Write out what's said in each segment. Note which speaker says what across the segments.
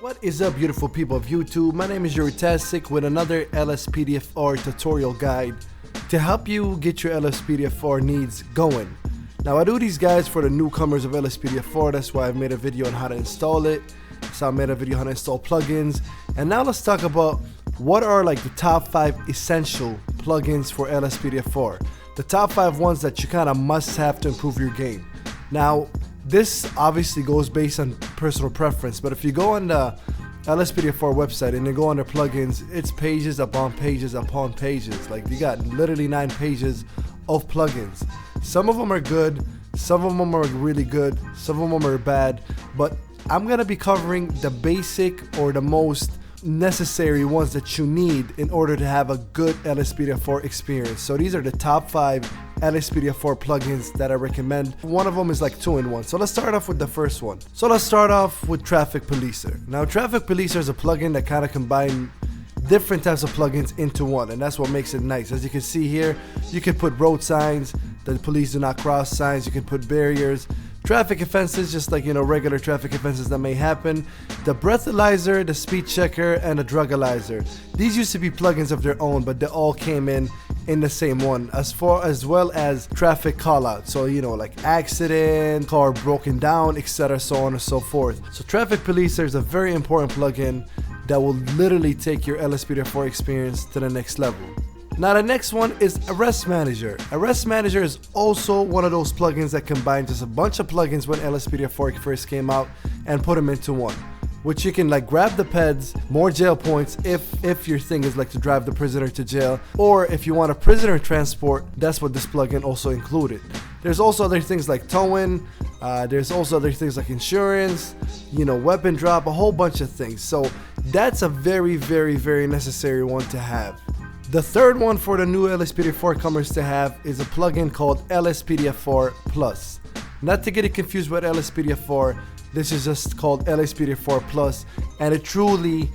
Speaker 1: What is up, beautiful people of YouTube? My name is Tastic with another LSPDFR tutorial guide to help you get your LSPDFR needs going. Now I do these guides for the newcomers of LSPDFR, that's why I've made a video on how to install it. So I made a video on how to install plugins. And now let's talk about what are like the top 5 essential plugins for LSPDFR. The top 5 ones that you kind of must have to improve your game. Now this obviously goes based on personal preference, but if you go on the LSPDFR website and you go under plugins, it's pages upon pages upon pages. Like you got literally 9 pages of plugins. Some of them are good, some of them are really good, some of them are bad, but I'm gonna be covering the basic or the most necessary ones that you need in order to have a good LSPDFR experience. So these are the top 5 LSPDFR plugins that I recommend. One of them is like 2-in-1. So let's start off with the first one. So let's start off with Traffic Policer. Now Traffic Policer is a plugin that kind of combines different types of plugins into one, and that's what makes it nice. As you can see here, you can put road signs, the police do not cross signs, you can put barriers, traffic offenses, just like, you know, regular traffic offenses that may happen, the breathalyzer, the speed checker, and the drugalizer. These used to be plugins of their own, but they all came in the same one, as well as traffic callout. So, you know, like accident, car broken down, etc., so on and so forth. So Traffic Policer is a very important plugin that will literally take your LSPDFR experience to the next level. Now the next one is Arrest Manager. Arrest Manager is also one of those plugins that combine just a bunch of plugins when LSPDFR first came out and put them into one, which you can like grab the peds, more jail points if your thing is like to drive the prisoner to jail, or if you want a prisoner transport, that's what this plugin also included. There's also other things like towing, there's also other things like insurance, you know, weapon drop, a whole bunch of things. So that's a very necessary one to have. The third one for the new LSPDFR comers to have is a plugin called LSPDFR Plus. Not to get it confused with LSPDFR, this is just called LSPDFR Plus, and it truly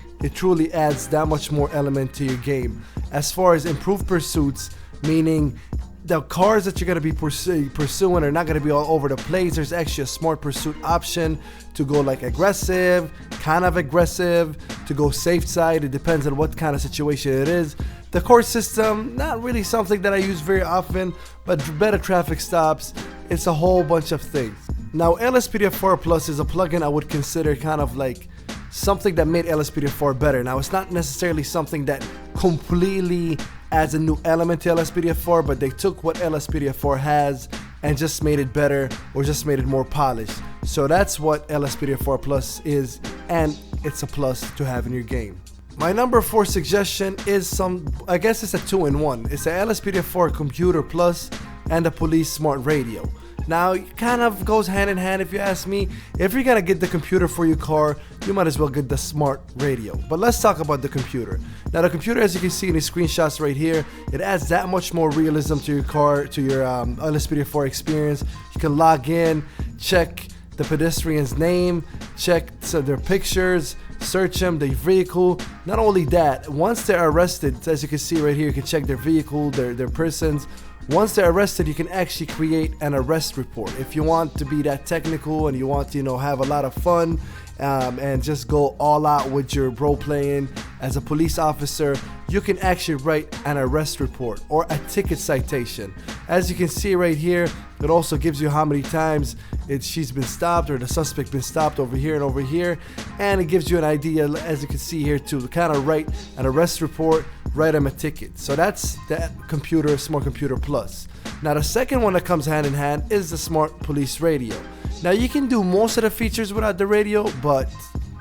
Speaker 1: adds that much more element to your game. As far as improved pursuits, meaning the cars that you're going to be pursuing are not going to be all over the place. There's actually a smart pursuit option to go like aggressive, kind of aggressive, to go safe side. It depends on what kind of situation it is. The court system, not really something that I use very often, but better traffic stops. It's a whole bunch of things. Now LSPDFR Plus is a plugin I would consider kind of like something that made LSPDFR better. Now it's not necessarily something that completely adds a new element to LSPDFR, but they took what LSPDFR has and just made it better, or just made it more polished. So that's what LSPDFR Plus is, and it's a plus to have in your game. My number 4 suggestion is I guess it's a 2-in-1. It's a LSPDFR Computer Plus and a Police Smart Radio. Now it kind of goes hand in hand if you ask me. If you're gonna get the computer for your car, you might as well get the smart radio. But let's talk about the computer. Now the computer, as you can see in the screenshots right here, it adds that much more realism to your car, to your LSPDFR experience. You can log in, check the pedestrian's name, check their pictures, search them, their vehicle. Not only that, once they're arrested, as you can see right here, you can check their vehicle, their persons. Once they're arrested, you can actually create an arrest report. If you want to be that technical and you want to, you know, have a lot of fun and just go all out with your role playing as a police officer, you can actually write an arrest report or a ticket citation. As you can see right here, it also gives you how many times she's been stopped or the suspect been stopped over here and over here, and it gives you an idea, as you can see here, to kind of write an arrest report, write them a ticket. So that's that Smart Computer Plus. Now the second one that comes hand in hand is the Smart Police Radio. Now you can do most of the features without the radio, but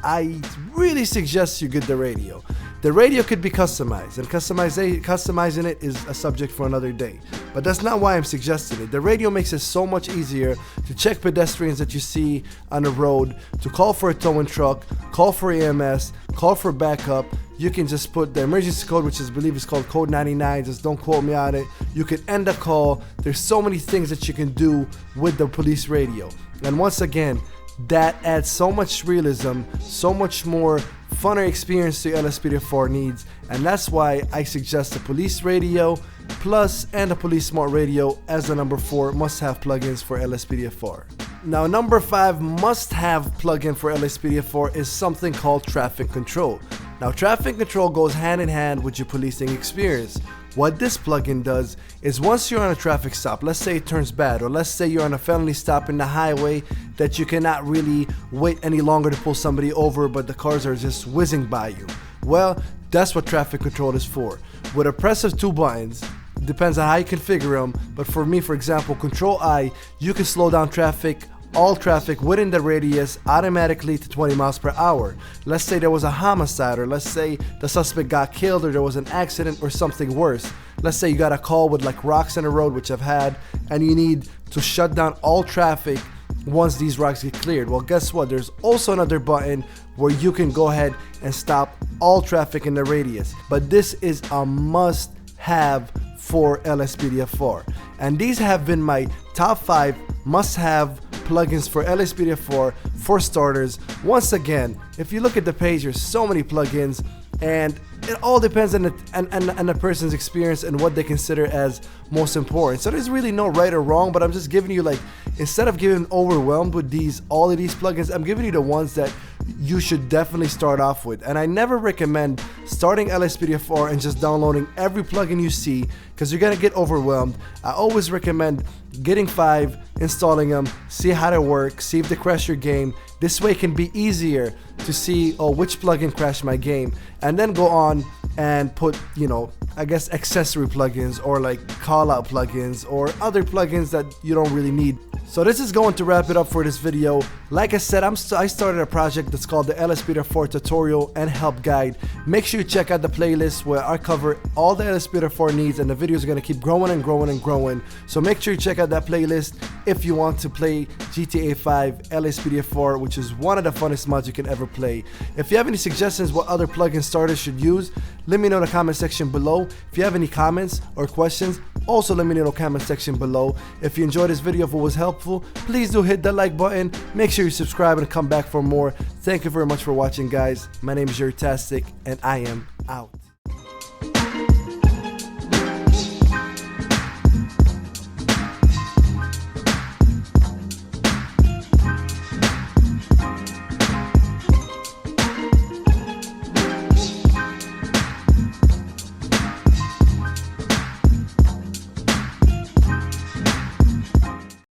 Speaker 1: I really suggest you get the radio. The radio could be customized, and customizing it is a subject for another day. But that's not why I'm suggesting it. The radio makes it so much easier to check pedestrians that you see on the road, to call for a towing truck, call for EMS, call for backup. You can just put the emergency code, which I believe is called code 99, just don't quote me on it. You can end a call. There's so many things that you can do with the police radio. And once again, that adds so much realism, so much more funner experience to LSPDFR needs, and that's why I suggest the Police Radio Plus and the Police Smart Radio as the number 4 must-have plugins for LSPDFR. Now, number 5 must-have plugin for LSPDFR is something called traffic control. Now, traffic control goes hand in hand with your policing experience. What this plugin does is once you're on a traffic stop, let's say it turns bad, or let's say you're on a felony stop in the highway that you cannot really wait any longer to pull somebody over, but the cars are just whizzing by you. Well, that's what traffic control is for. With a press of 2 buttons, depends on how you configure them, but for me, for example, Control I, you can slow down traffic, all traffic within the radius automatically to 20 miles per hour. Let's say there was a homicide, or let's say the suspect got killed, or there was an accident or something worse. Let's say you got a call with like rocks in the road, which I've had, and you need to shut down all traffic once these rocks get cleared. Well, guess what? There's also another button where you can go ahead and stop all traffic in the radius. But this is a must-have for LSPDFR. And these have been my top 5 must-have plugins for LSPDFR for starters. Once again, if you look at the page, there's so many plugins, and it all depends on the person's experience and what they consider as most important. So there's really no right or wrong, but I'm just giving you, like, instead of getting overwhelmed with all of these plugins, I'm giving you the ones that you should definitely start off with. And I never recommend starting LSPDFR and just downloading every plugin you see, because you're gonna get overwhelmed. I always recommend getting 5, installing them, see how they work, see if they crash your game. This way it can be easier to see, oh, which plugin crashed my game, and then go on and put, you know, I guess accessory plugins or like call out plugins or other plugins that you don't really need. So this is going to wrap it up for this video. Like I said, I started a project that's called the LSPDFR Tutorial and Help Guide. Make sure you check out the playlist where I cover all the LSPDFR needs, and the videos are going to keep growing and growing and growing. So make sure you check out that playlist if you want to play GTA 5 LSPDFR, which is one of the funnest mods you can ever play. If you have any suggestions what other plugin starters should use, let me know in the comment section below. If you have any comments or questions, also let me know in the comment section below. If you enjoyed this video, if it was helpful, please do hit that like button. Make sure you subscribe and come back for more. Thank you very much for watching, guys. My name is Untitled, and I am out.